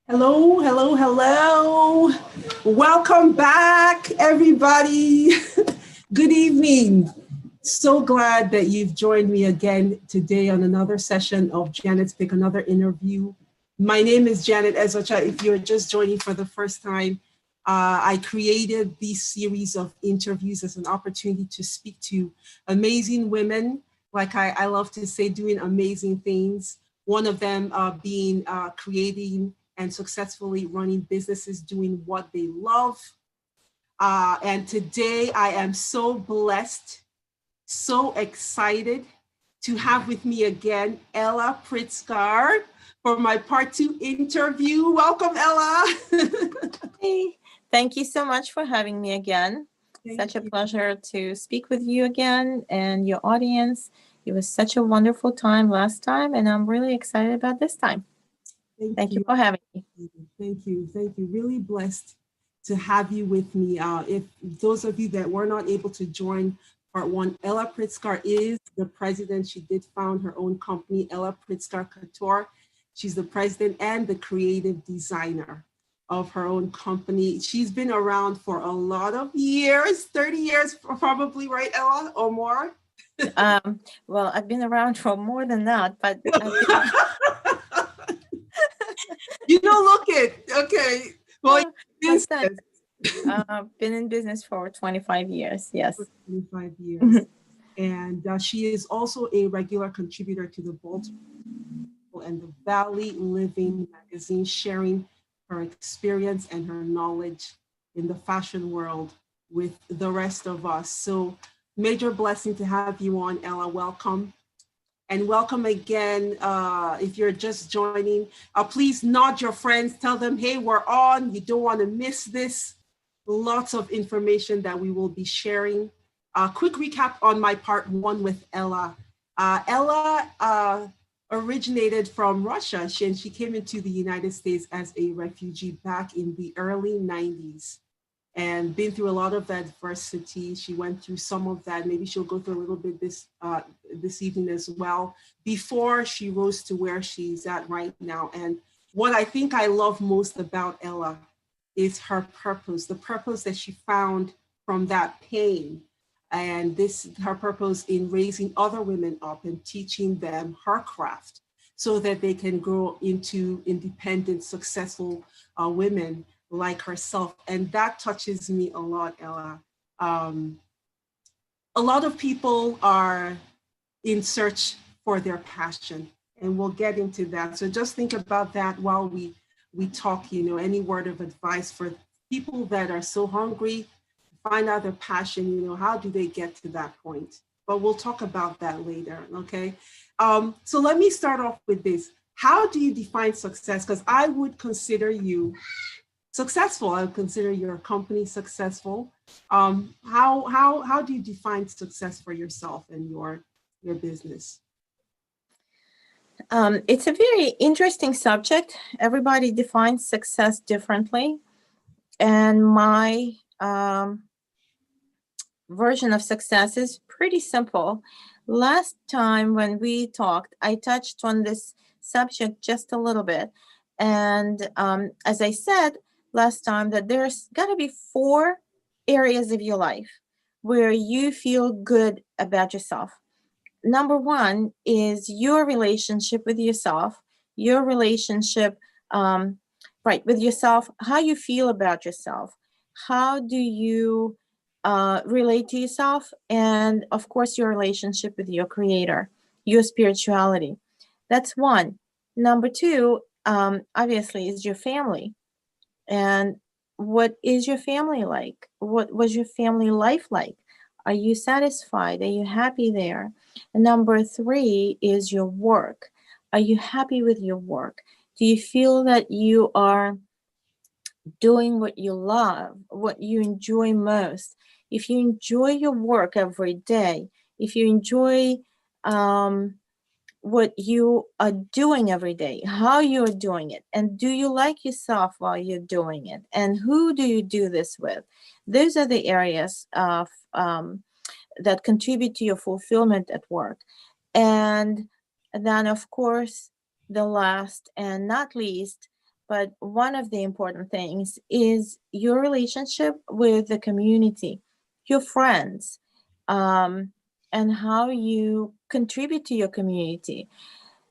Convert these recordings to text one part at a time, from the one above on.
Hello, hello, hello. Welcome back, everybody. Good evening. So glad that you've joined me again today on another session of Janet's Pick, another interview. My name is Janet Ezocha. If you're just joining for the first time, I created this series of interviews as an opportunity to speak to amazing women, like I love to say, doing amazing things. One of them being creating and successfully running businesses, doing what they love. And today I am so blessed, so excited to have with me again Ella Pritsker for my part 2 interview. Welcome, Ella. Hey, thank you so much for having me again. Such a pleasure to speak with you again and your audience. It was such a wonderful time last time, and I'm really excited about this time. Thank you for having me. Thank you. Thank you. Really blessed to have you with me. If those of you that were not able to join part 1, Ella Pritsker is the president. She did found her own company, Ella Pritsker Couture. She's the president and the creative designer of her own company. She's been around for a lot of years, 30 years probably, right, Ella, or more? Well, I've been around for more than that, but you don't look it. Okay. Well, been in business for 25 years. Yes. 25 years. And she is also a regular contributor to the Baltimore and the Valley Living magazine, sharing her experience and her knowledge in the fashion world with the rest of us. So major blessing to have you on, Ella. Welcome. And welcome again. If you're just joining, please nod your friends, tell them, hey, we're on. You don't want to miss this. Lots of information that we will be sharing. Quick recap on my part 1 with Ella. Ella originated from Russia, and she came into the United States as a refugee back in the early 90s and been through a lot of adversity. She went through some of that. Maybe she'll go through a little bit this evening as well, before she rose to where she's at right now. And what I think I love most about Ella is her purpose, the purpose that she found from that pain. And her purpose in raising other women up and teaching them her craft so that they can grow into independent, successful women like herself. And that touches me a lot, Ella. A lot of people are in search for their passion, and we'll get into that. So just think about that while we talk, any word of advice for people that are so hungry, find out their passion, how do they get to that point? But we'll talk about that later, okay? So let me start off with this. How do you define success? Because I would consider you successful. I would consider your company successful. How do you define success for yourself and your business? It's a very interesting subject. Everybody defines success differently. And my version of success is pretty simple. Last time when we talked, I touched on this subject just a little bit. And as I said last time, that there's got to be 4 areas of your life where you feel good about yourself. Number 1 is your relationship with yourself, your relationship, with yourself, how you feel about yourself, how do you relate to yourself, and of course, your relationship with your creator, your spirituality. That's 1. Number 2, obviously, is your family. And what is your family like? What was your family life like? Are you satisfied? Are you happy there? And number 3 is your work. Are you happy with your work? Do you feel that you are doing what you love, what you enjoy most? If you enjoy your work every day, if you enjoy what you are doing every day, how you're doing it, and do you like yourself while you're doing it, and who do you do this with? Those are the areas of that contribute to your fulfillment at work. And then, of course, the last and not least, but one of the important things is your relationship with the community, your friends, and how you contribute to your community.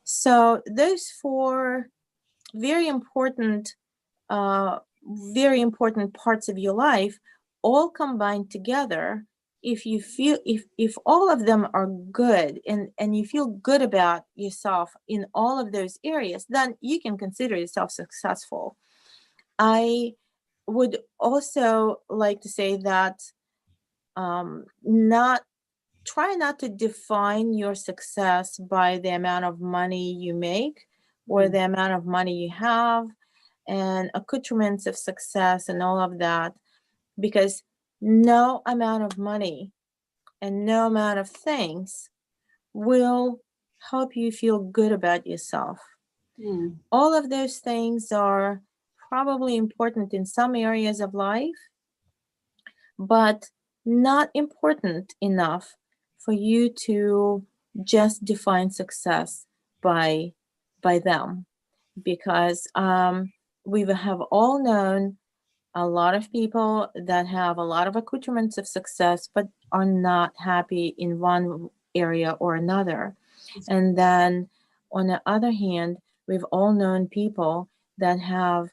So those four very important, uh, very important parts of your life all combined together. If you feel, if all of them are good, and you feel good about yourself in all of those areas, then you can consider yourself successful. I would also like to say that, not try not to define your success by the amount of money you make or Mm. the amount of money you have and accoutrements of success and all of that, because no amount of money and no amount of things will help you feel good about yourself. Mm. All of those things are probably important in some areas of life, but not important enough for you to just define success by them, because we have all known a lot of people that have a lot of accoutrements of success but are not happy in one area or another. And then on the other hand, we've all known people that have,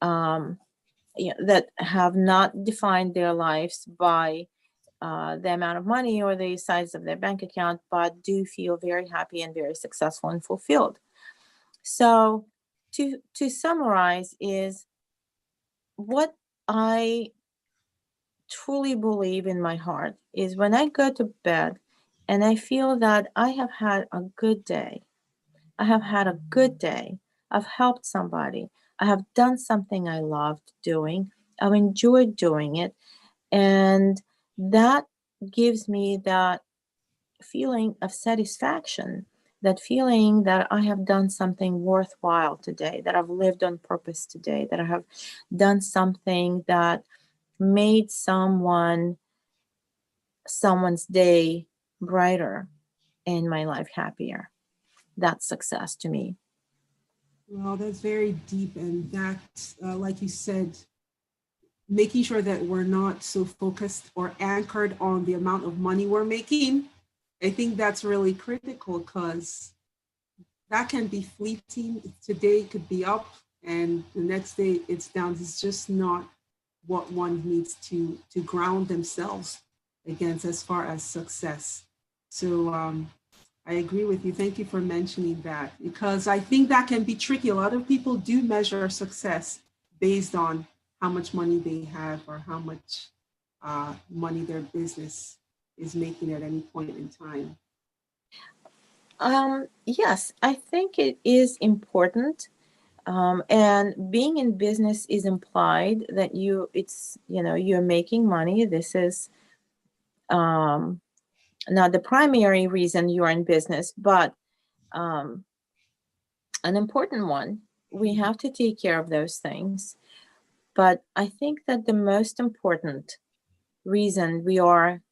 um, that have not defined their lives by the amount of money or the size of their bank account, but do feel very happy and very successful and fulfilled. So to summarize is what I truly believe in my heart is when I go to bed and I feel that I have had a good day, I have had a good day, I've helped somebody, I have done something I loved doing, I've enjoyed doing it, and that gives me that feeling of satisfaction, that feeling that I have done something worthwhile today, that I've lived on purpose today, that I have done something that made someone's day brighter and my life happier. That's success to me. Well, that's very deep, and that, like you said, making sure that we're not so focused or anchored on the amount of money we're making. I think that's really critical because that can be fleeting. Today it could be up, and the next day it's down. It's just not what one needs to ground themselves against as far as success. So I agree with you. Thank you for mentioning that because I think that can be tricky. A lot of people do measure success based on how much money they have or how much money their business is making at any point in time. Yes, I think it is important. And being in business is implied that you're making money. This is um, not the primary reason you're in business, but um, an important one. We have to take care of those things. But I think that the most important reason we are,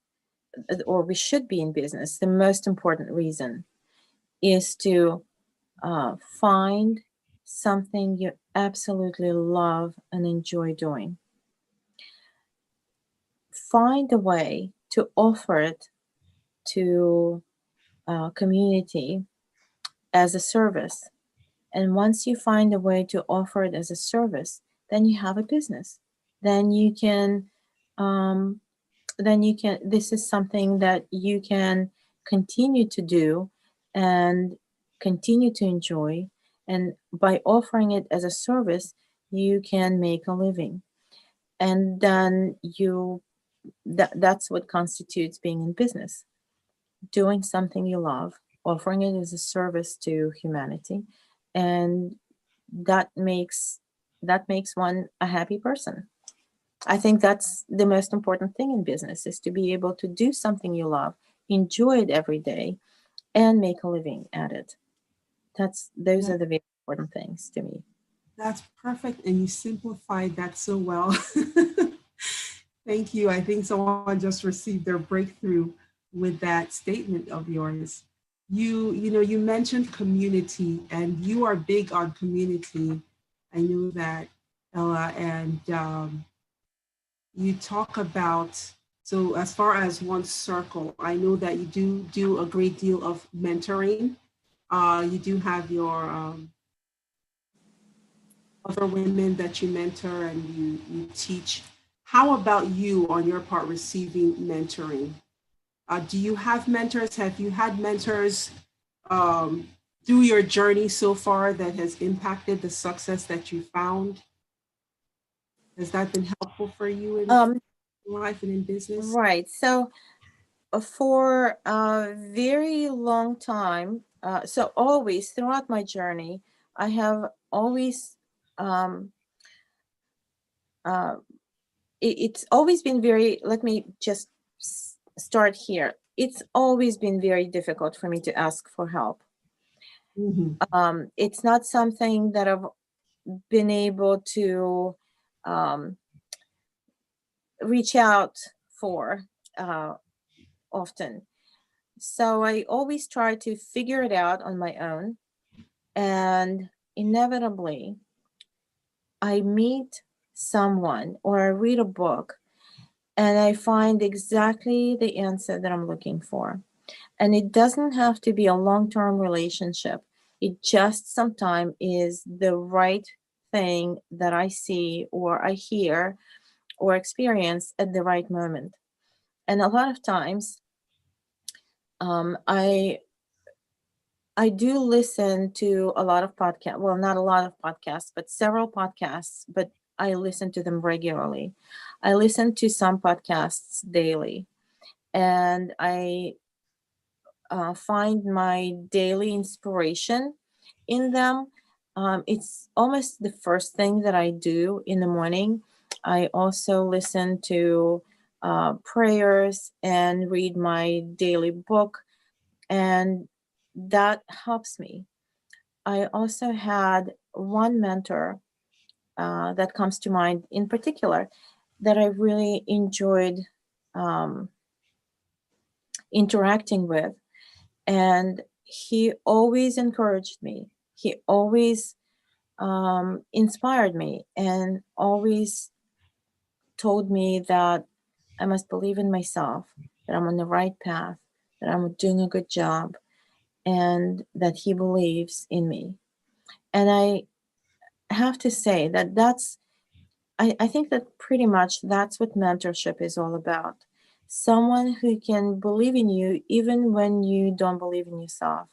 or we should be in business, the most important reason is to find something you absolutely love and enjoy doing. Find a way to offer it to community as a service. And once you find a way to offer it as a service, then you have a business. Then you can, um, this is something that you can continue to do and continue to enjoy. And by offering it as a service, you can make a living. And then that's what constitutes being in business, doing something you love, offering it as a service to humanity, and that makes that makes one a happy person. I think that's the most important thing in business is to be able to do something you love, enjoy it every day, and make a living at it. Those That, are the very important things to me. that's perfect, and you simplified that so well. Thank you. I think someone just received their breakthrough with that statement of yours. You mentioned community, and you are big on community. I know that, Ella, and you talk about, so as far as one circle, I know that you do a great deal of mentoring. You do have your other women that you mentor and you teach. How about you on your part receiving mentoring? Do you have mentors? Have you had mentors um, through your journey so far that has impacted the success that you found? Has that been helpful for you in Um, life and in business? right. So for a very long time, so always throughout my journey, I have always, um, uh, it's always been very, let me just start here. It's always been very difficult for me to ask for help. Mm-hmm. It's not something that I've been able to um, reach out for uh, often. So I always try to figure it out on my own. And inevitably, I meet someone or I read a book and I find exactly the answer that I'm looking for. And it doesn't have to be a long term relationship, it just sometimes is the right thing that I see or I hear or experience at the right moment. And a lot of times, um, I I do listen to a lot of podcasts. Well, not a lot of podcasts, but several podcasts, but I listen to them regularly. I listen to some podcasts daily, and I find my daily inspiration in them. It's almost the first thing that I do in the morning. I also listen to prayers and read my daily book, and that helps me. I also had one mentor that comes to mind in particular that I really enjoyed um, interacting with. And he always encouraged me. He always inspired me and always told me that I must believe in myself, that I'm on the right path, that I'm doing a good job, and that he believes in me. And I have to say that I think that pretty much that's what mentorship is all about. Someone who can believe in you even when you don't believe in yourself.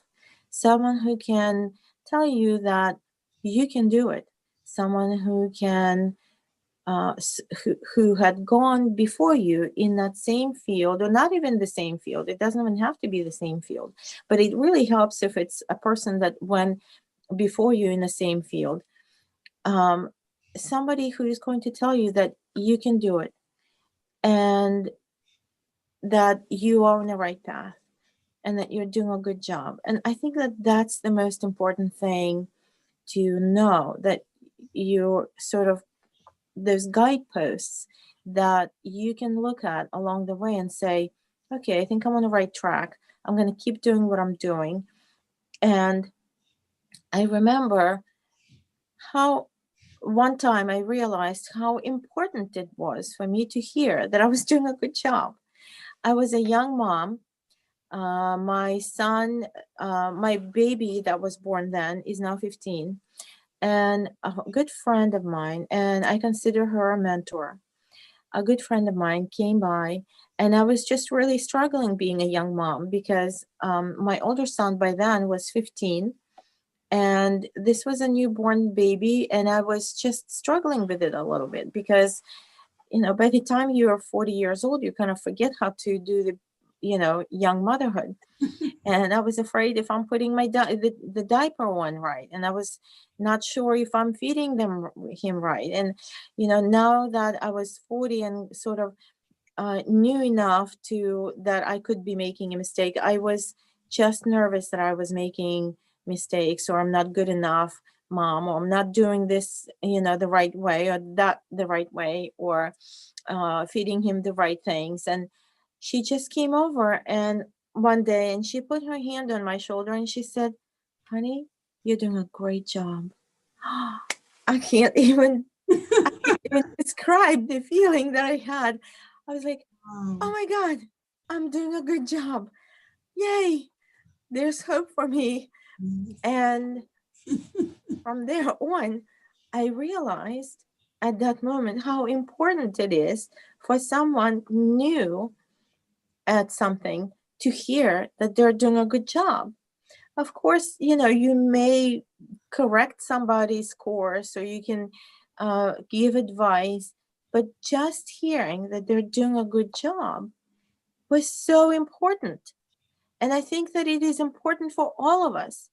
Someone who can tell you that you can do it. Someone who can who had gone before you in that same field, or not even the same field. It doesn't even have to be the same field, but it really helps if it's a person that went before you in the same field. um, Somebody who is going to tell you that you can do it and that you are on the right path and that you're doing a good job. And I think that that's the most important thing to know, that you're sort of those guideposts that you can look at along the way and say, okay, I think I'm on the right track. I'm going to keep doing what I'm doing. And I remember how one time I realized how important it was for me to hear that I was doing a good job. I was a young mom. My son, my baby that was born then is now 15, and a good friend of mine, and I consider her a mentor. A good friend of mine came by, and I was just really struggling being a young mom because my older son by then was 15, and this was a newborn baby, and I was just struggling with it a little bit because by the time you're 40 years old you kind of forget how to do the young motherhood. And I was afraid if I'm putting the diaper one right, and I was not sure if I'm feeding him right. And now that I was 40 and sort of knew enough to that I could be making a mistake, I was just nervous that I was making mistakes, or I'm not good enough mom, or I'm not doing this the right way, or that the right way, or feeding him the right things. And she just came over and one day, and she put her hand on my shoulder and she said, honey, you're doing a great job. I can't even describe the feeling that I had. I was like, oh Wow. my God, I'm doing a good job. Yay, there's hope for me. Yes. And from there on, I realized at that moment how important it is for someone new at something to hear that they're doing a good job. Of course, you may correct somebody's course or you can give advice, but just hearing that they're doing a good job was so important. And I think that it is important for all of us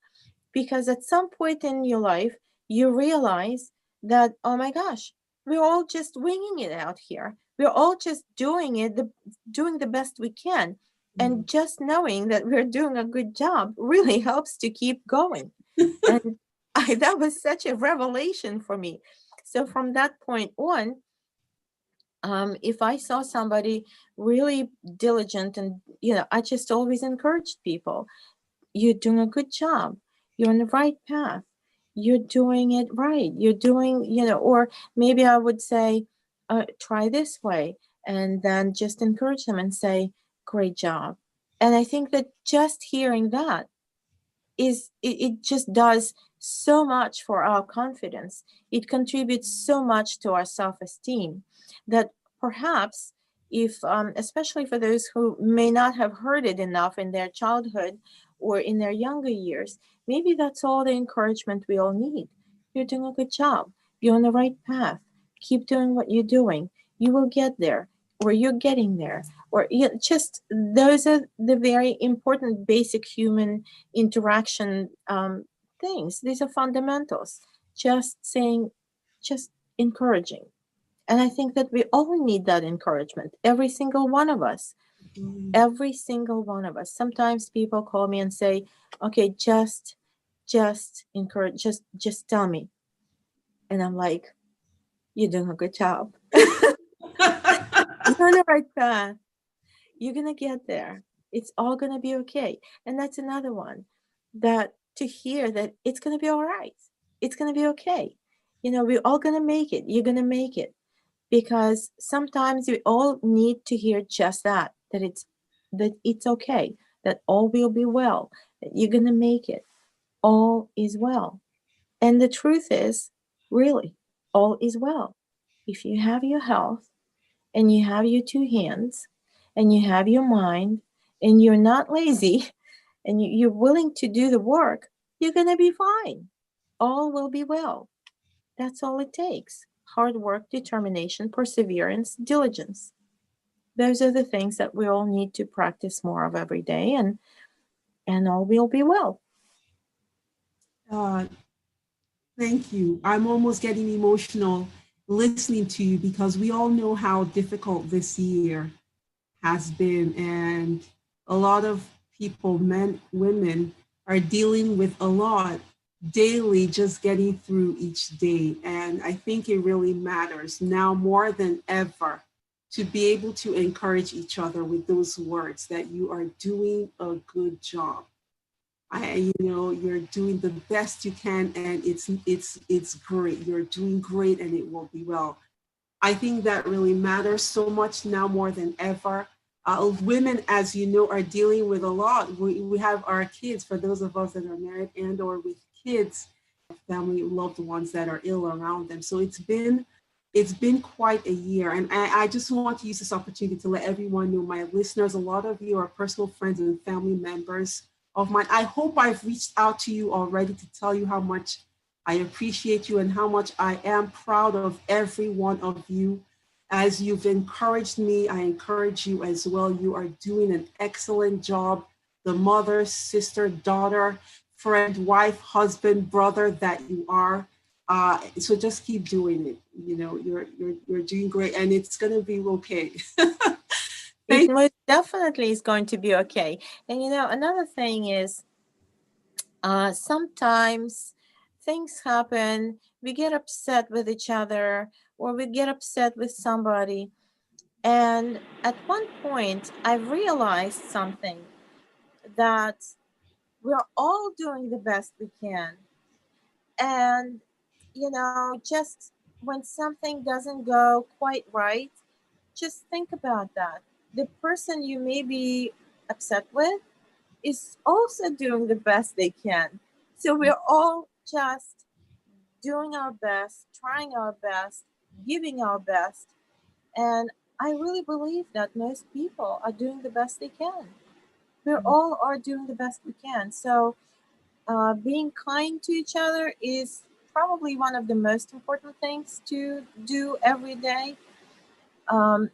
because at some point in your life, you realize that, oh my gosh, we're all just winging it out here. We're all just doing the best we can. And just knowing that we're doing a good job really helps to keep going. And that was such a revelation for me. So from that point on, if I saw somebody really diligent and, I just always encouraged people, you're doing a good job. You're on the right path. You're doing it right. You're doing, or maybe I would say, try this way, and then just encourage them and say, great job. And I think that just hearing that it just does so much for our confidence. It contributes so much to our self-esteem that perhaps if especially for those who may not have heard it enough in their childhood or in their younger years, maybe that's all the encouragement we all need. You're doing a good job. You're on the right path. Keep doing what you're doing. You will get there, or you're getting there, or just those are the very important basic human interaction things. These are fundamentals. Just saying, just encouraging. And I think that we all need that encouragement. Every single one of us. Mhm. Every single one of us. Sometimes people call me and say, okay, just encourage, just tell me. And I'm like, you're doing a good job. You're on the right path. You're going to get there. It's all going to be okay. And that's another one, that to hear that it's going to be all right. It's going to be okay. We're all going to make it. You're going to make it. Because sometimes we all need to hear just that it's okay, that all will be well, that you're going to make it. All is well. And the truth is, really, all is well. If you have your health, and you have your two hands, and you have your mind, and you're not lazy, and you're willing to do the work, you're going to be fine. All will be well. That's all it takes. Hard work, determination, perseverance, diligence. Those are the things that we all need to practice more of every day, and all will be well. Uh, Thank you. I'm almost getting emotional listening to you because we all know how difficult this year has been. And a lot of people, men, women, are dealing with a lot daily, just getting through each day. And I think it really matters now more than ever to be able to encourage each other with those words that you are doing a good job. You're doing the best you can, and it's great. You're doing great, and it will be well. I think that really matters so much now more than ever. Women, as you know, are dealing with a lot. We have our kids, for those of us that are married and or with kids, family, loved ones that are ill around them. So it's been quite a year. And I just want to use this opportunity to let everyone know, my listeners, a lot of you are personal friends and family members of mine. I hope I've reached out to you already to tell you how much I appreciate you and how much I am proud of every one of you. As you've encouraged me, I encourage you as well. You are doing an excellent job. The mother, sister, daughter, friend, wife, husband, brother that you are. So just keep doing it. You're doing great, and it's gonna be okay. It Thank most definitely is going to be okay. And another thing is, sometimes things happen, we get upset with each other, or we get upset with somebody. And at one point, I realized something, that we're all doing the best we can. And just when something doesn't go quite right, just think about that. The person you may be upset with is also doing the best they can. So we're all just doing our best, trying our best, giving our best. And I really believe that most people are doing the best they can. We all are doing the best we can. So being kind to each other is probably one of the most important things to do every day.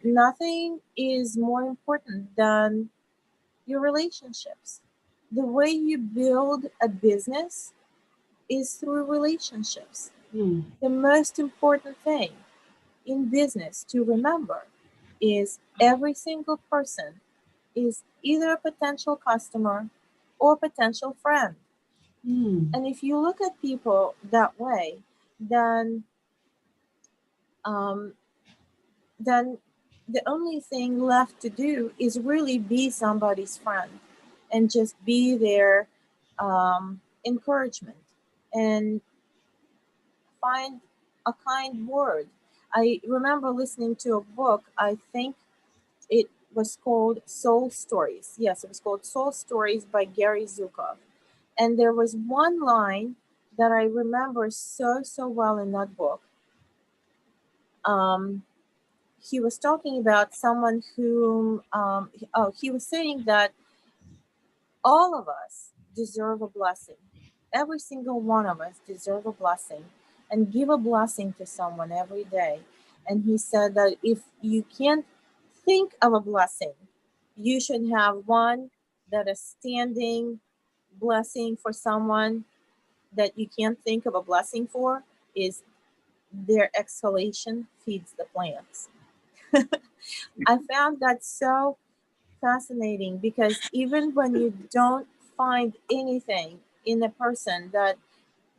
Nothing is more important than your relationships. The way you build a business is through relationships. Mm. The most important thing in business to remember is every single person is either a potential customer or potential friend. Mm. And if you look at people that way, then um, then the only thing left to do is really be somebody's friend and just be their encouragement and find a kind word. I remember listening to a book, I think it was called Soul Stories. Yes, it was called Soul Stories by Gary Zukov. And there was one line that I remember so well in that book. Um, he was talking about someone whom, he was saying that all of us deserve a blessing. Every single one of us deserve a blessing and give a blessing to someone every day. And he said that if you can't think of a blessing, you should have one that is standing blessing for someone that you can't think of a blessing for is their exhalation feeds the plants. I found that so fascinating because even when you don't find anything in a person that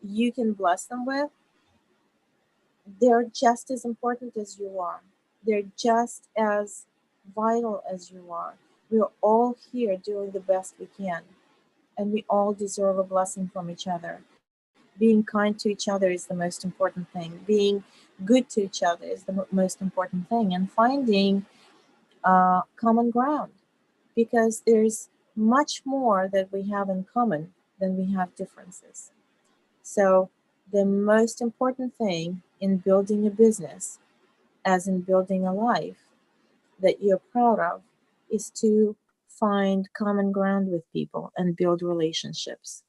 you can bless them with, they're just as important as you are. They're just as vital as you are. We're all here doing the best we can, and we all deserve a blessing from each other. Being kind to each other is the most important thing. Being good to each other is the most important thing, and finding common ground because there's much more that we have in common than we have differences. So, the most important thing in building a business, as in building a life that you're proud of, is to find common ground with people and build relationships.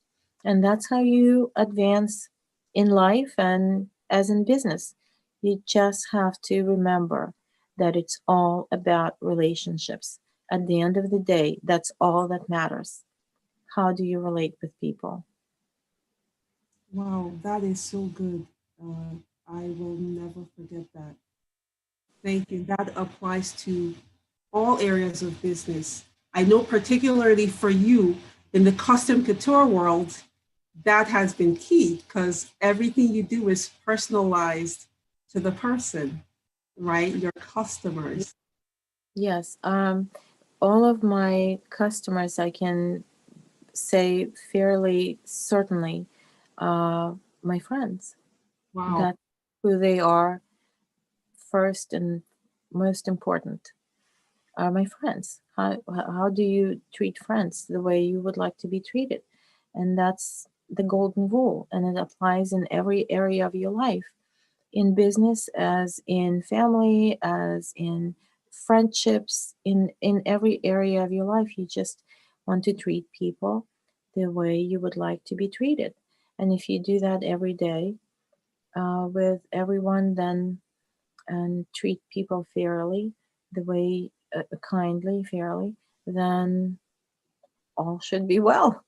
And that's how you advance in life and as in business. You just have to remember that it's all about relationships. At the end of the day, that's all that matters. How do you relate with people? Wow, that is so good. I will never forget that. Thank you. That applies to all areas of business. I know, particularly for you in the custom couture world, that has been key because everything you do is personalized to the person, right? Your customers. Yes, all of my customers, I can say fairly certainly, uh, my friends. Wow. That's who they are first and most important are my friends. How do you treat friends the way you would like to be treated? And that's the golden rule, and it applies in every area of your life, in business, as in family, as in friendships, in every area of your life. You just want to treat people the way you would like to be treated, and if you do that every day with everyone, then and treat people fairly, the way kindly, fairly, then all should be well.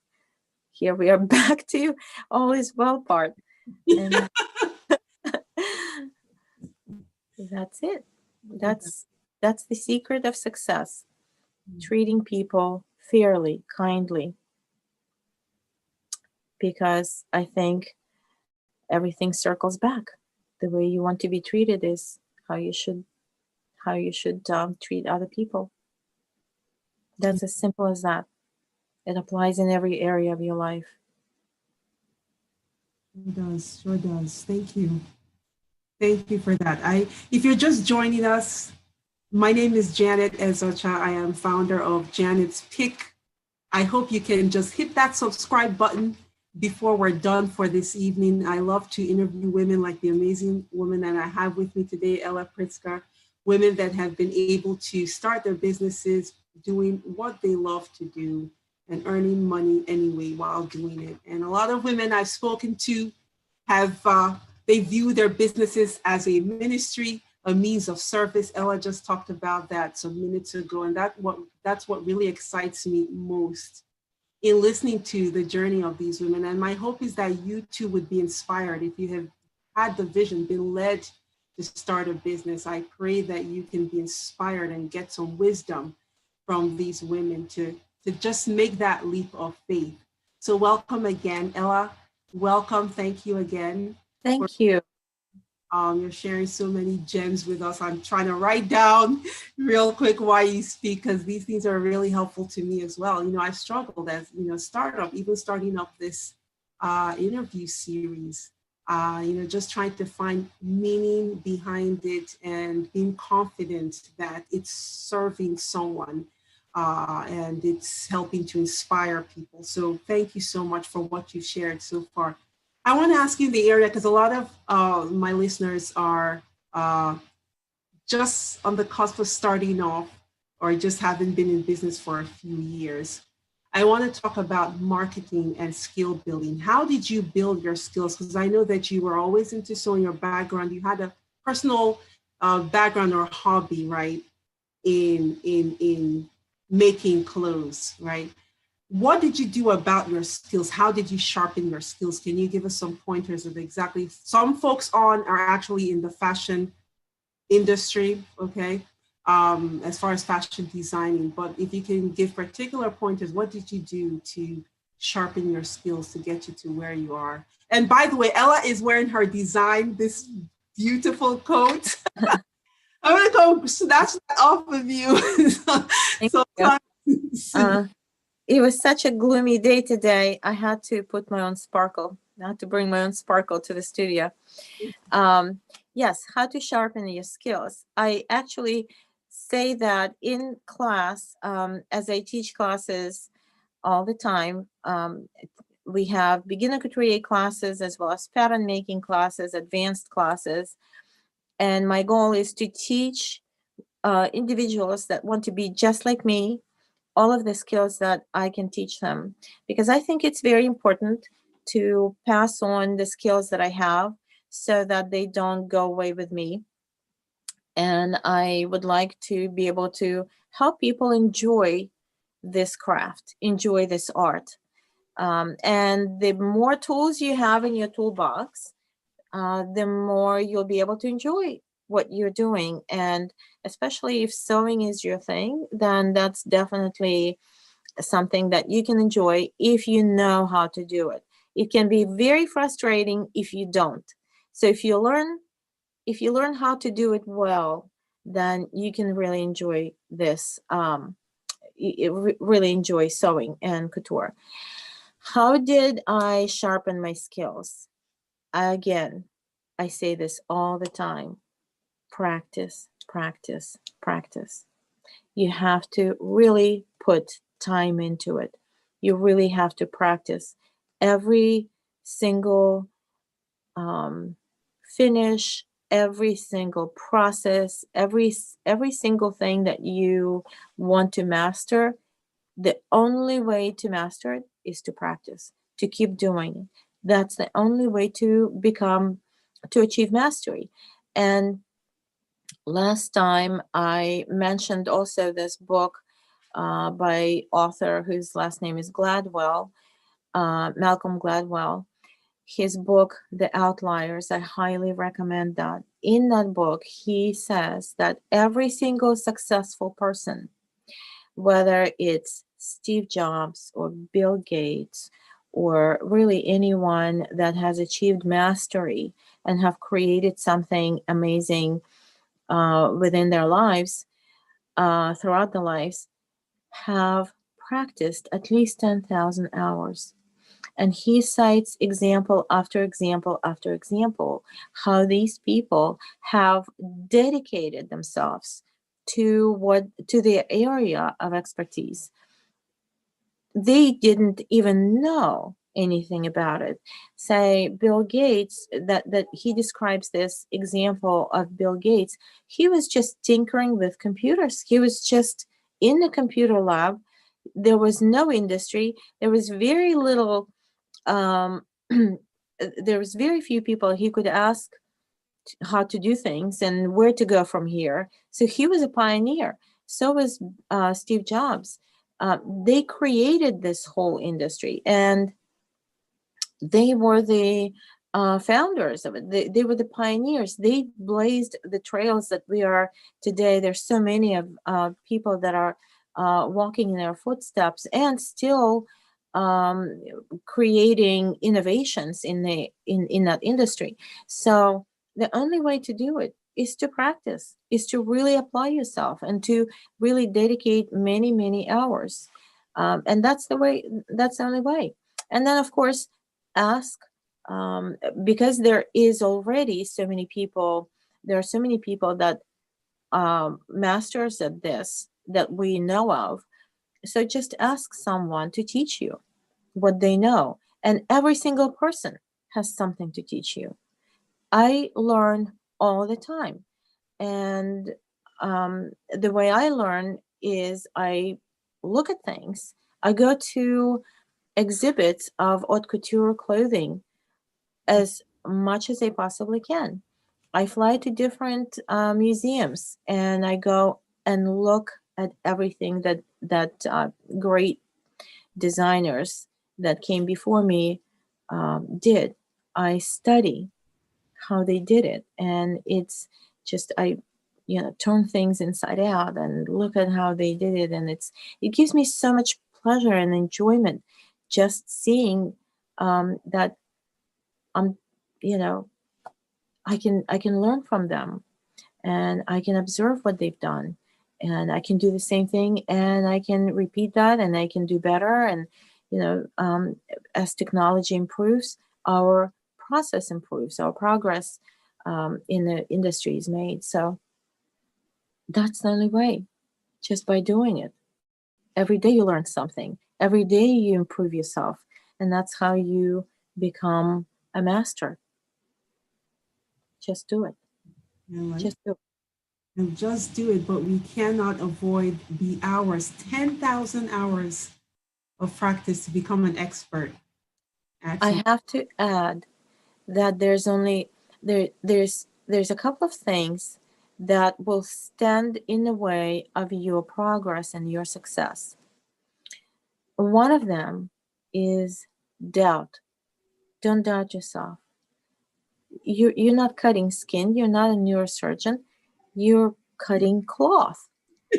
Here we are back to all is well part, and that's it. That's that's the secret of success. Treating people fairly, kindly, because I think everything circles back. The way you want to be treated is how you should treat other people. That's as simple as that. It applies in every area of your life. Sure does. Sure does. Thank you. Thank you for that. If you're just joining us, my name is Janet Ezocha. I am founder of Janet's Pick. I hope you can just hit that subscribe button before we're done for this evening. I love to interview women like the amazing woman that I have with me today, Ella Pritsker, women that have been able to start their businesses doing what they love to do and earning money anyway while doing it. And a lot of women I've spoken to have they view their businesses as a ministry, a means of service. Ella just talked about that some minutes ago, and that's what really excites me most in listening to the journey of these women. And my hope is that you too would be inspired if you have had the vision, been led to start a business. I pray that you can be inspired and get some wisdom from these women to just make that leap of faith. So welcome again, Ella. Welcome. Thank you again for Thank you. you're sharing so many gems with us. I'm trying to write down real quick why you speak because these things are really helpful to me as well. You know, I struggled as startup, even starting up this interview series. Just trying to find meaning behind it and being confident that it's serving someone and it's helping to inspire people. So thank you so much for what you've shared so far. I want to ask you the area because a lot of my listeners are just on the cusp of starting off or just haven't been in business for a few years. I want to talk about marketing and skill building. How did you build your skills? Because I know that you were always into sewing. Your background, you had a personal background or hobby, right? In making clothes, right? What did you do about your skills? How did you sharpen your skills? Can you give us some pointers of exactly? Some folks on are actually in the fashion industry, okay, as far as fashion designing. But if you can give particular pointers, what did you do to sharpen your skills to get you to where you are? And by the way, Ella is wearing her design, this beautiful coat. I'm gonna go snatch that off of you. Thank so, you. It was such a gloomy day today. I had to put my own sparkle. I had to bring my own sparkle to the studio. Yes, how to sharpen your skills. I actually say that in class, as I teach classes all the time. We have beginner couturier classes as well as pattern making classes, advanced classes. And my goal is to teach individuals that want to be just like me all of the skills that I can teach them, because I think it's very important to pass on the skills that I have so that they don't go away with me. And I would like to be able to help people enjoy this craft, enjoy this art. And the more tools you have in your toolbox, the more you'll be able to enjoy what you're doing. And especially if sewing is your thing, then that's definitely something that you can enjoy if you know how to do it. It can be very frustrating if you don't. So if you learn how to do it well, then you can really enjoy this. Really enjoy sewing and couture. How did I sharpen my skills? Again, I say this all the time: practice, practice, practice. You have to really put time into it. You really have to practice every single finish, every single process, every single thing that you want to master. The only way to master it is to practice, to keep doing it. That's the only way to achieve mastery. And last time I mentioned also this book by author whose last name is Gladwell, Malcolm Gladwell. His book, The Outliers, I highly recommend that. In that book, he says that every single successful person, whether it's Steve Jobs or Bill Gates or really anyone that has achieved mastery and have created something amazing within their lives, throughout their lives, have practiced at least 10,000 hours. And he cites example after example after example how these people have dedicated themselves to their area of expertise. They didn't even know anything about it. Say Bill Gates, that he describes this example of Bill Gates. He was just tinkering with computers. He was just in the computer lab. There was no industry. There was very little um, there was very few people he could ask how to do things and where to go from here. So he was a pioneer. So was Steve Jobs. They created this whole industry, and they were the founders of it. They were the pioneers. They blazed the trails that we are today. There's so many of people that are walking in their footsteps and still um, creating innovations in that industry. So the only way to do it is to practice, is to really apply yourself and to really dedicate many, many hours. And that's the way. That's the only way. And then, of course, ask um, because there is already so many people. There are so many people that masters at this that we know of. So just ask someone to teach you what they know, and every single person has something to teach you. I learn all the time, and the way I learn is I look at things. I go to exhibits of haute couture clothing as much as I possibly can. I fly to different museums and I go and look at everything that great designers that came before me did. I study how they did it, and it's just turn things inside out and look at how they did it, and it gives me so much pleasure and enjoyment just seeing that I'm you know I can learn from them, and I can observe what they've done, and I can do the same thing, and I can repeat that, and I can do better. And you know, as technology improves, our process improves, our progress in the industry is made. So that's the only way, just by doing it. Every day you learn something. Every day you improve yourself, and that's how you become a master. Just do it. I like Just do it. and just do it, but we cannot avoid the hours, 10,000 hours of practice to become an expert at I something. have to add that there's a couple of things that will stand in the way of your progress and your success. One of them is doubt. Don't doubt yourself. You're not cutting skin, you're not a neurosurgeon, you're cutting cloth,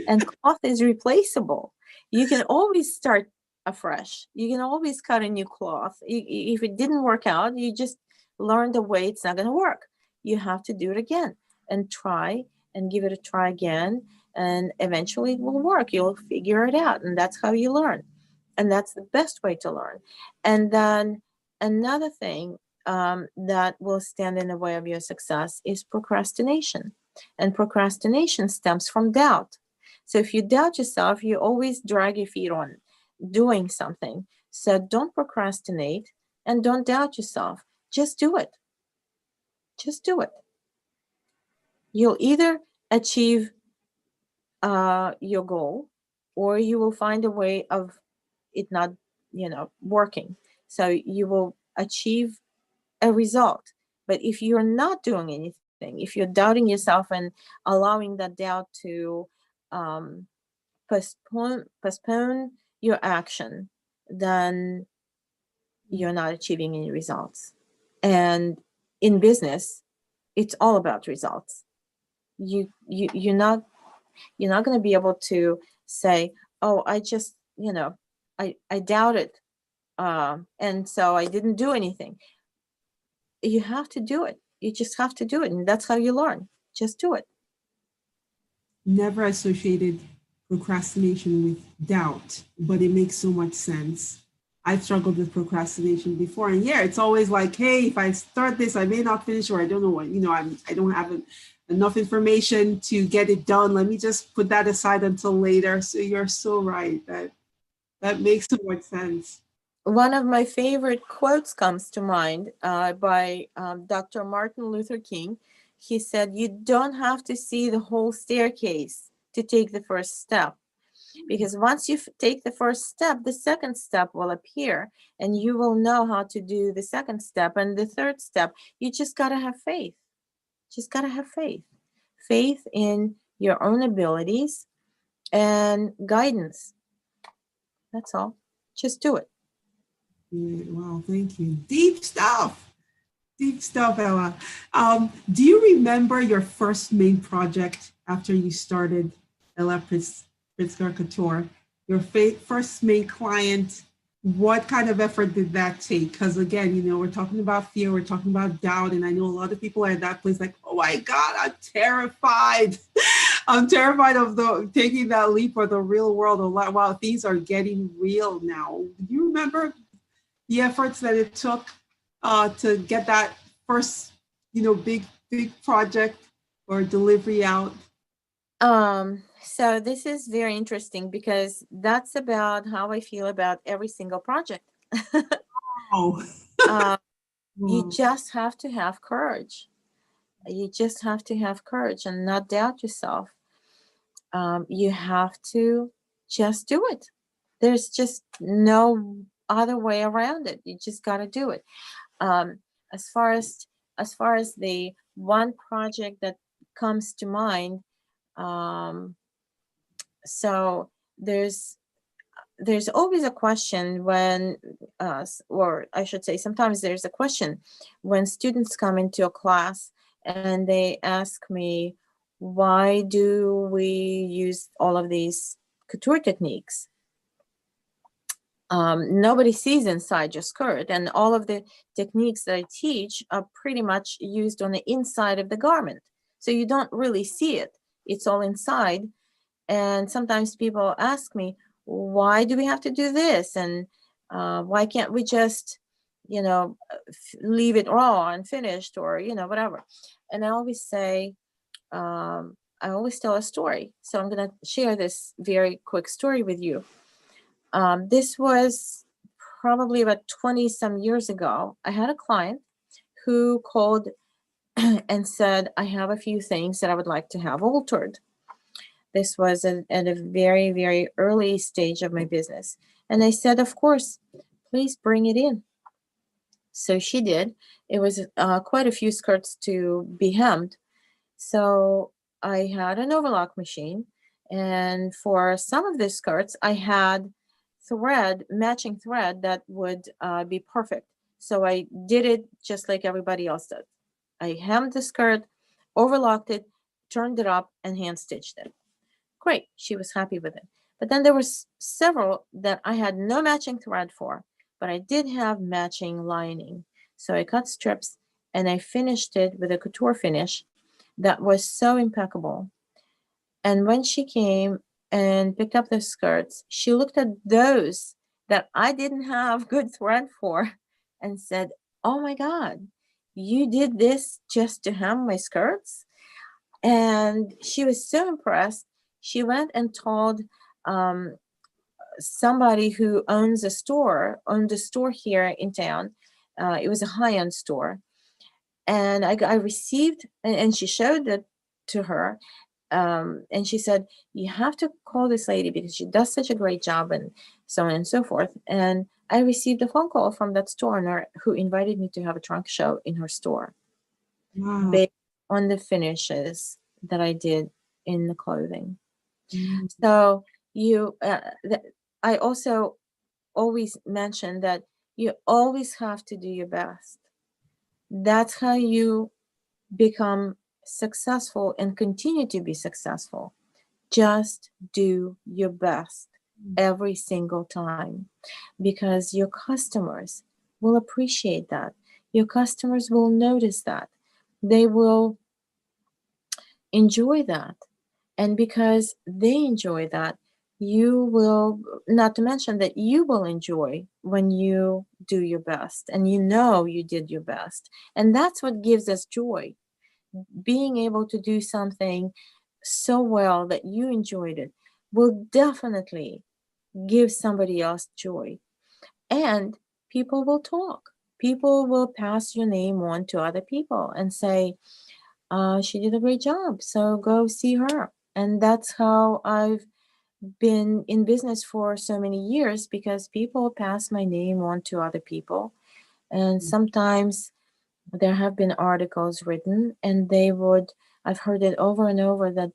and cloth is replaceable. You can always start afresh. You can always cut a new cloth. If it didn't work out, you just learn the way it's not going to work. You have to do it again and try and give it a try again, and eventually it will work. You'll figure it out, and that's how you learn. And that's the best way to learn. And then another thing that will stand in the way of your success is procrastination. And procrastination stems from doubt. So if you doubt yourself, you always drag your feet on doing something. So don't procrastinate and don't doubt yourself. Just do it. Just do it. You'll either achieve your goal, or you will find a way of it not, working. So you will achieve a result. But if you're not doing anything, if you're doubting yourself and allowing that doubt to um, postpone your action, then you're not achieving any results. And in business, it's all about results. You're not going to be able to say, oh, I just, I doubted, and so I didn't do anything. You have to do it. You just have to do it, and that's how you learn. Just do it. Never associated procrastination with doubt, but it makes so much sense. I've struggled with procrastination before. And yeah, it's always like, hey, if I start this, I may not finish, or I don't know what, I don't have enough information to get it done. Let me just put that aside until later. So you're so right. That makes so much sense. One of my favorite quotes comes to mind by Dr. Martin Luther King. He said, "You don't have to see the whole staircase to take the first step. Because once you take the first step, the second step will appear and you will know how to do the second step and the third step. You just got to have faith. Just got to have faith. Faith in your own abilities and guidance. That's all. Just do it." Yeah, wow, thank you. Deep stuff. Deep stuff, Ella. Do you remember your first main project after you started Ella Pritsker Couture? Your first main client, what kind of effort did that take? Because again, we're talking about fear, we're talking about doubt, and I know a lot of people are at that place like, oh my God, I'm terrified. I'm terrified of taking that leap for the real world. Wow, things are getting real now. Do you remember the efforts that it took to get that first, big project or delivery out? So this is very interesting because that's about how I feel about every single project. Oh, uh, you wow. just have to have courage. You just have to have courage and not doubt yourself. You have to just do it. There's just no other way around it. You just got to do it. Um, as far as the one project that comes to mind, um, so there's always a question when, or I should say, sometimes there's a question when students come into a class and they ask me, why do we use all of these couture techniques? Nobody sees inside your skirt, and all of the techniques that I teach are pretty much used on the inside of the garment. So you don't really see it. It's all inside. And sometimes people ask me, why do we have to do this? And why can't we just, leave it raw and finished, or, whatever. And I always say, I always tell a story. So I'm going to share this very quick story with you. This was probably about 20 some years ago. I had a client who called and said, I have a few things that I would like to have altered. This was at a very, very early stage of my business. And I said, of course, please bring it in. So she did. It was quite a few skirts to be hemmed. So I had an overlock machine. And for some of the skirts, I had matching thread that would be perfect. So I did it just like everybody else did. I hemmed the skirt, overlocked it, turned it up, and hand stitched it. Great, she was happy with it. But then there were several that I had no matching thread for, but I did have matching lining. So I cut strips and I finished it with a couture finish that was so impeccable. And when she came and picked up the skirts, she looked at those that I didn't have good thread for and said, oh my God, you did this just to hem my skirts? And she was so impressed. She went and told somebody who owned a store here in town. It was a high-end store. And I received, and she showed it to her. And she said, you have to call this lady because she does such a great job, and so on and so forth. And I received a phone call from that store owner who invited me to have a trunk show in her store Wow. based on the finishes that I did in the clothing. Mm. So I also always mention that you always have to do your best. That's how you become successful and continue to be successful. Just do your best every single time, because your customers will appreciate that. Your customers will notice that. They will enjoy that. And because they enjoy that, You will, not to mention that you will enjoy when you do your best and you know you did your best. And that's what gives us joy. Being able to do something so well that you enjoyed it will definitely give somebody else joy. And people will talk. People will pass your name on to other people and say, she did a great job, so go see her. And that's how I've been in business for so many years, because people pass my name on to other people. And sometimes there have been articles written, and they would, I've heard it over and over that,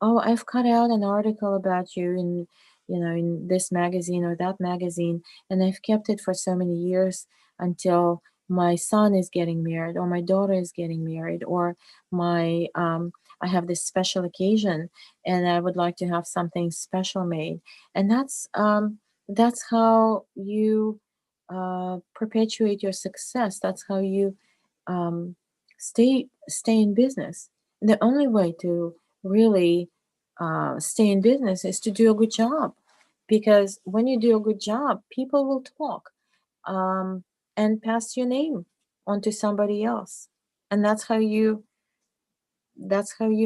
oh, I've cut out an article about you in, in this magazine or that magazine, and I've kept it for so many years until my son is getting married or my daughter is getting married, or my I have this special occasion and I would like to have something special made. And that's how you perpetuate your success. That's how you um, stay in business. And the only way to really stay in business is to do a good job, because when you do a good job, people will talk, um, and pass your name on to somebody else, and that's how you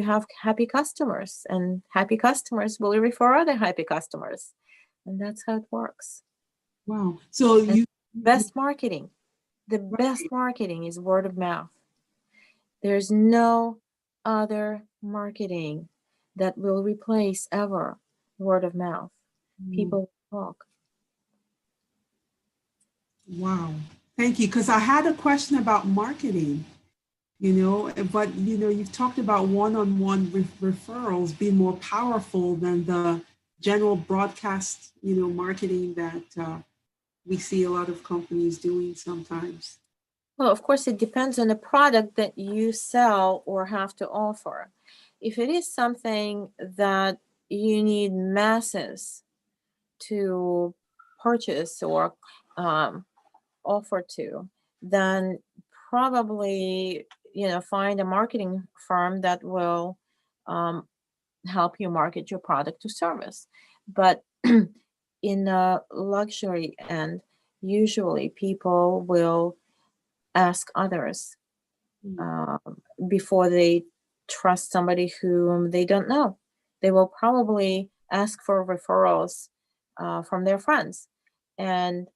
have happy customers, and happy customers will refer other happy customers, and that's how it works. Wow. So And you best marketing, the best right. marketing is word of mouth. There's no other marketing that will replace ever word of mouth. Mm, People talk. wow. Thank you. Because I had a question about marketing, but you've talked about one-on-one referrals being more powerful than the general broadcast, marketing that we see a lot of companies doing sometimes. Well, of course, it depends on the product that you sell or have to offer. If it is something that you need masses to purchase or um, offer to, then probably find a marketing firm that will um, help you market your product or service. But in a luxury end, usually people will ask others Mm, uh, before they trust somebody whom they don't know. They will probably ask for referrals from their friends. And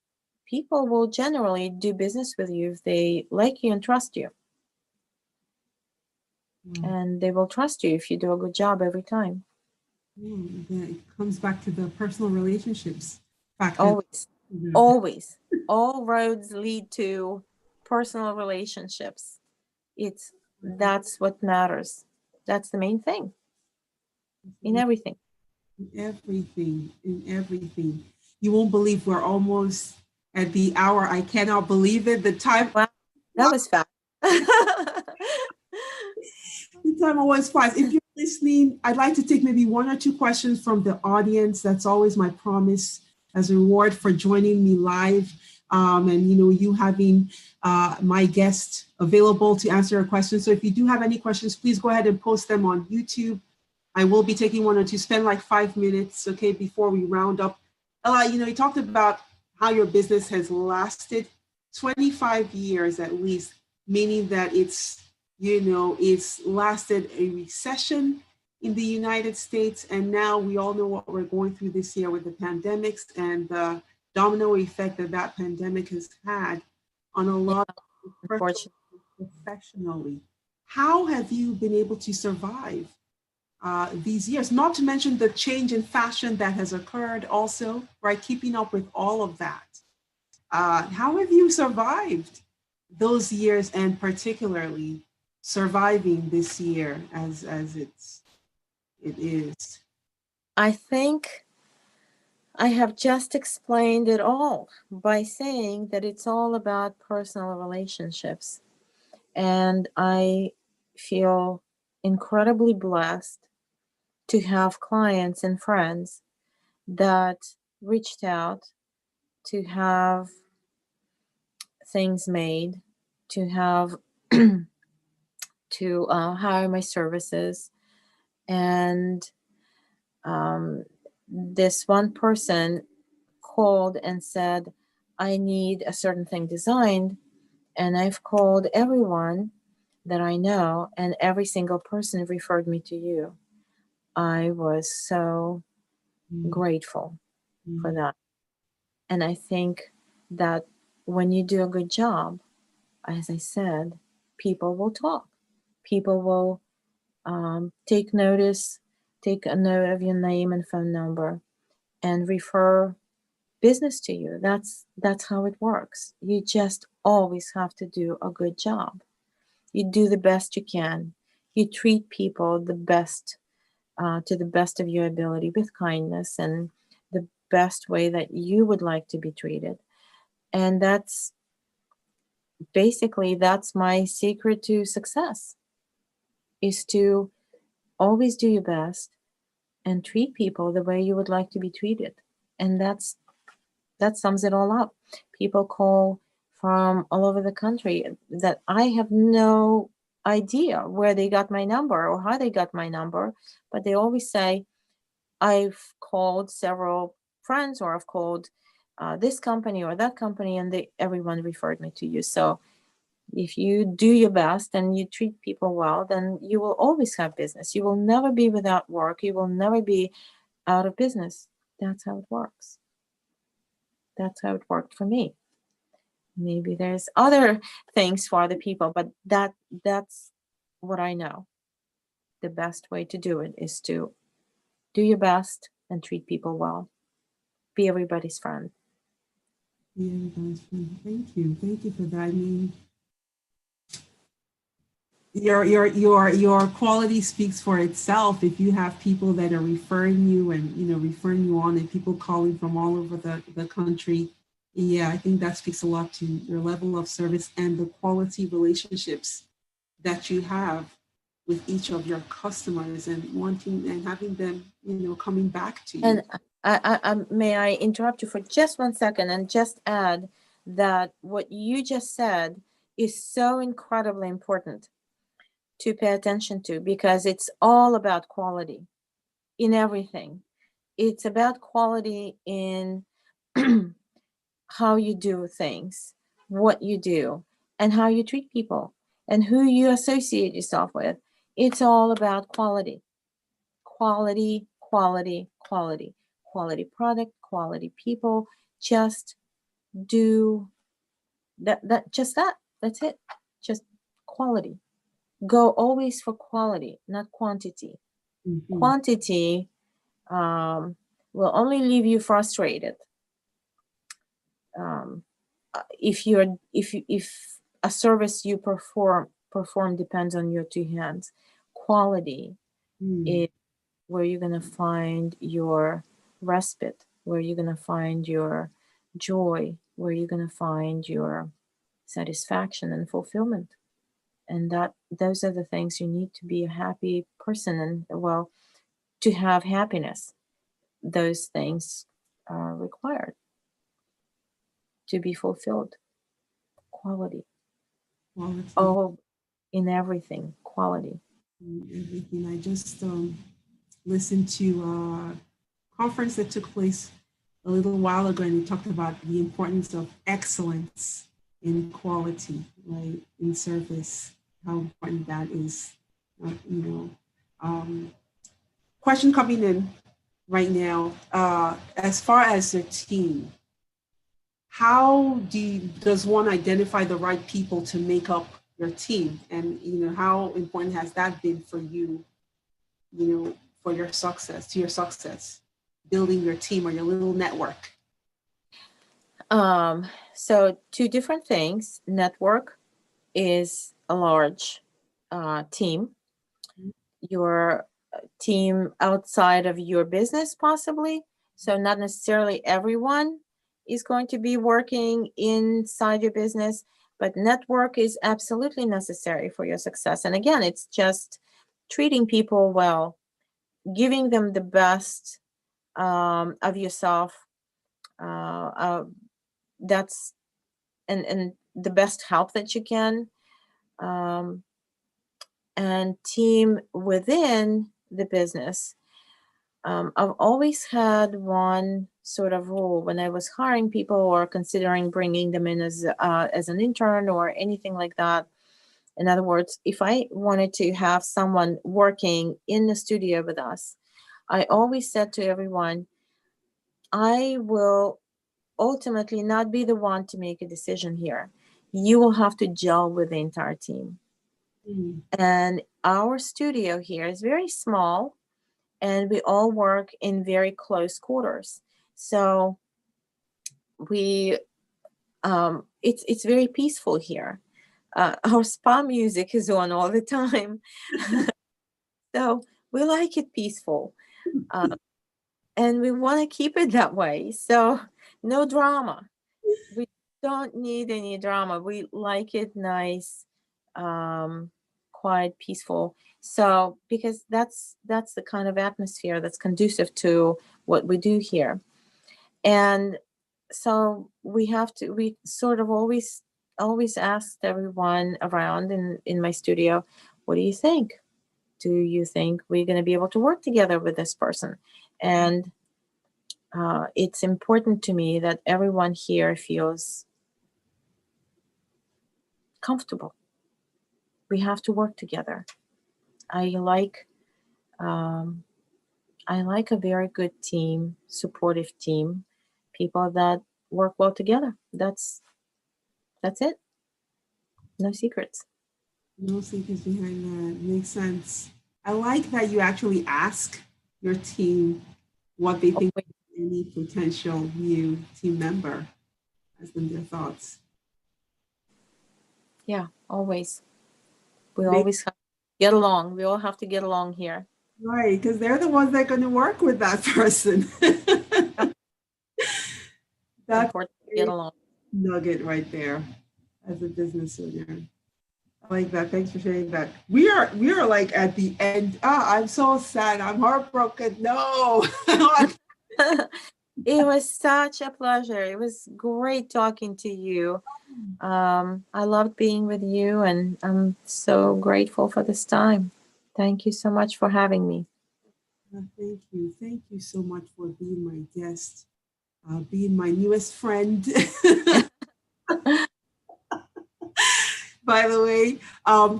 people will generally do business with you if they like you and trust you. wow. And they will trust you if you do a good job every time. It comes back to the personal relationships factor. Always, always. All roads lead to personal relationships. It's That's what matters. That's the main thing in everything. In everything. You won't believe we're almost at the hour. I cannot believe it. The time, Wow, that was fast. the time always flies. If you're listening, I'd like to take maybe one or two questions from the audience. That's always my promise as a reward for joining me live. And you having my guest available to answer your questions. So if you do have any questions, please go ahead and post them on YouTube. I will be taking one or two. Spend like 5 minutes, okay, before we round up. Ella, you talked about how your business has lasted 25 years at least, meaning that it's lasted a recession in the United States. And now we all know what we're going through this year with the pandemics and the domino effect that that pandemic has had on a Yeah, lot of personally unfortunately. and professionally. How have you been able to survive these years? Not to mention the change in fashion that has occurred also, right? Keeping up with all of that. How have you survived those years, and particularly surviving this year as it is? I think I have just explained it all by saying that it's all about personal relationships. And I feel incredibly blessed to have clients and friends that reached out to have things made, to have to hire my services, and this one person called and said, I need a certain thing designed. And I've called everyone that I know, and every single person referred me to you. I was so Mm, grateful for mm, that. And I think that when you do a good job, as I said, people will talk. People will take notice, take a note of your name and phone number, and refer business to you. That's how it works. You just always have to do a good job. You do the best you can. You treat people the best, to the best of your ability, with kindness and the best way that you would like to be treated. And that's my secret to success, is to always do your best and treat people the way you would like to be treated. And that sums it all up. People call from all over the country that I have no idea where they got my number or how they got my number, but they always say, I've called several friends, or I've called this company or that company, and everyone referred me to you. So if you do your best and you treat people well, then you will always have business. You will never be without work. You will never be out of business. That's how it works. That's how it worked for me. Maybe there's other things for other people, but that's what I know. The best way to do it is to do your best and treat people well. Be everybody's friend. yeah, that's fun. Thank you. Thank you for that. I mean, your quality speaks for itself. If you have people that are referring you and referring you on, and people calling from all over the country, yeah, I think that speaks a lot to your level of service and the quality relationships that you have with each of your customers, and wanting and having them coming back to you. And may I interrupt you for just 1 second and just add that what you just said is so incredibly important to pay attention to, because it's all about quality in everything. It's about quality in how you do things, what you do, and how you treat people, and who you associate yourself with. It's all about quality, quality, quality, quality, quality product, quality people. Just do that. That's it. Just quality. Go always for quality, not quantity. Hmm. Quantity um, will only leave you frustrated. Um, if a service you perform depends on your two hands, quality Mm. is where you're gonna find your respite, where you're gonna find your joy, where you're gonna find your satisfaction and fulfillment. And that those are the things you need to be a happy person, and well, to have happiness, those things are required to be fulfilled. Quality. Quality. Oh, in everything, quality. Everything. I just listened to a conference that took place a little while ago, and it talked about the importance of excellence in quality, right, in service, how important that is. Uh, you know, um, Question coming in right now. As far as the team, how does one identify the right people to make up your team, and how important has that been for you? For your success, to your success, building your team or your little network. So two different things. Network is a large team. Your team outside of your business, possibly. So not necessarily everyone is going to be working inside your business, but network is absolutely necessary for your success. And again, it's just treating people well, giving them the best of yourself. Uh, uh, that's and the best help that you can, and team within the business. I've always had one sort of rule when I was hiring people or considering bringing them in as an intern or anything like that. In other words, if I wanted to have someone working in the studio with us, I always said to everyone, I will ultimately not be the one to make a decision here. You will have to gel with the entire team. Mm. And our studio here is very small, and we all work in very close quarters. So we it's very peaceful here. Our spa music is on all the time, so we like it peaceful, uh, and we want to keep it that way. So no drama. We don't need any drama. We like it nice, um, quiet, peaceful. So because that's the kind of atmosphere that's conducive to what we do here. And so we sort of always asked everyone around in my studio, what do you think? Do you think we're going to be able to work together with this person? And it's important to me that everyone here feels comfortable. We have to work together. I like um, I like a very good team, supportive team, people that work well together. That's it. No secrets. No secrets behind that. Makes sense. I like that you actually ask your team what they think Always, of any potential new team member, ask them their thoughts. yeah, always. We Make always have to get along. We all have to get along here. right, because they're the ones that are going to work with that person. Yep, That's important to a get along. nugget right there as a business owner. I like that. Thanks for sharing that. We are like at the end. Ah, I'm so sad. I'm heartbroken. No. It was such a pleasure. It was great talking to you. I loved being with you, and I'm so grateful for this time. Thank you so much for having me. Thank you. Thank you so much for being my guest, being my newest friend. By the way,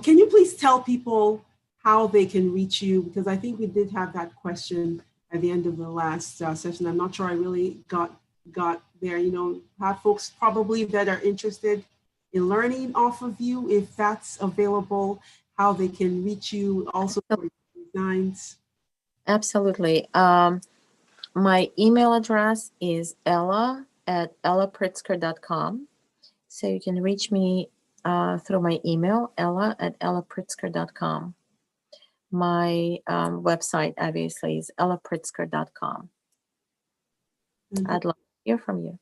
can you please tell people how they can reach you? Because I think we did have that question at the end of the last session. I'm not sure I really got there. You know, have folks probably that are interested in learning off of you, if that's available, how they can reach you also for your designs. Absolutely. My email address is ella@ellapritsker.com. So you can reach me through my email, ella@ellapritsker.com. My website, obviously, is ellapritsker.com. And I'd love to hear from you.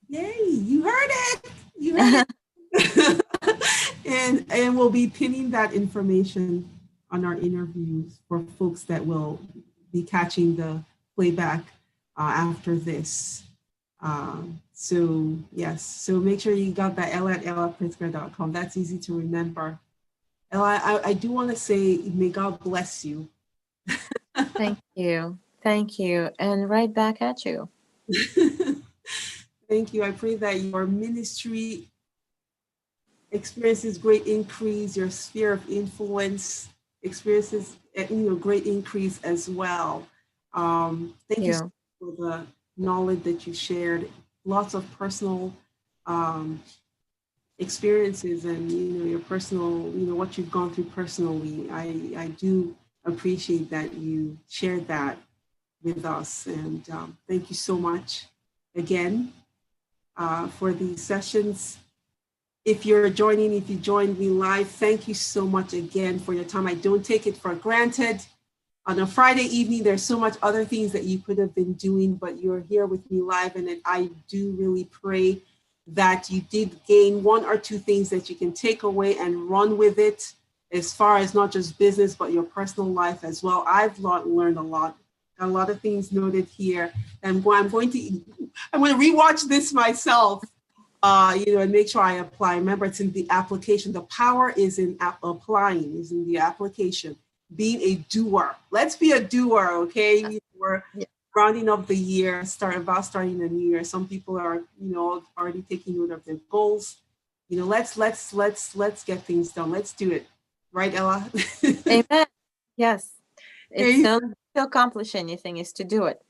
yay, you heard it. You heard it. And we'll be pinning that information on our interviews for folks that will be catching the playback after this. So yes, so make sure you got that Ella at ellapritsker.com. That's easy to remember. Ella, I do want to say, may God bless you. Thank you. Thank you. And right back at you. Thank you. I pray that your ministry experiences great increase, your sphere of influence experiences great increase as well. Thank you so You. much for the knowledge that you shared. Lots of personal experiences and your personal what you've gone through personally. I do appreciate that you shared that with us, and thank you so much again for these sessions. If you joined me live, thank you so much again for your time. I don't take it for granted. On a Friday evening, there's so much other things that you could have been doing, but you're here with me live. And I do really pray that you did gain one or two things that you can take away and run with it, as far as not just business, but your personal life as well. I've learned a lot. Got a lot of things noted here. And I'm going to rewatch this myself. And make sure I apply. Remember, it's in the application. The power is in applying, is in the application. Being a doer. Let's be a doer, okay? We're Yeah. rounding up the year, starting the new year. Some people are, already taking note of their goals. Let's get things done. Let's do it. Right, Ella? Amen. Yes. It's Hey, to accomplish anything is to do it.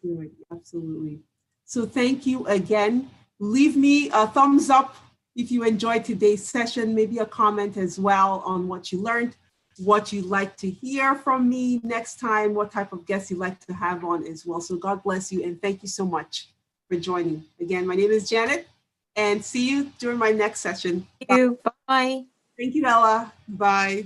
do it. Absolutely. So thank you again. Leave me a thumbs up if you enjoyed today's session, maybe a comment as well on what you learned, what you'd like to hear from me next time, what type of guests you'd like to have on as well. So God bless you and thank you so much for joining. Again, my name is Janet and see you during my next session. Thank Bye. you. Bye. Thank you, Ella. Bye.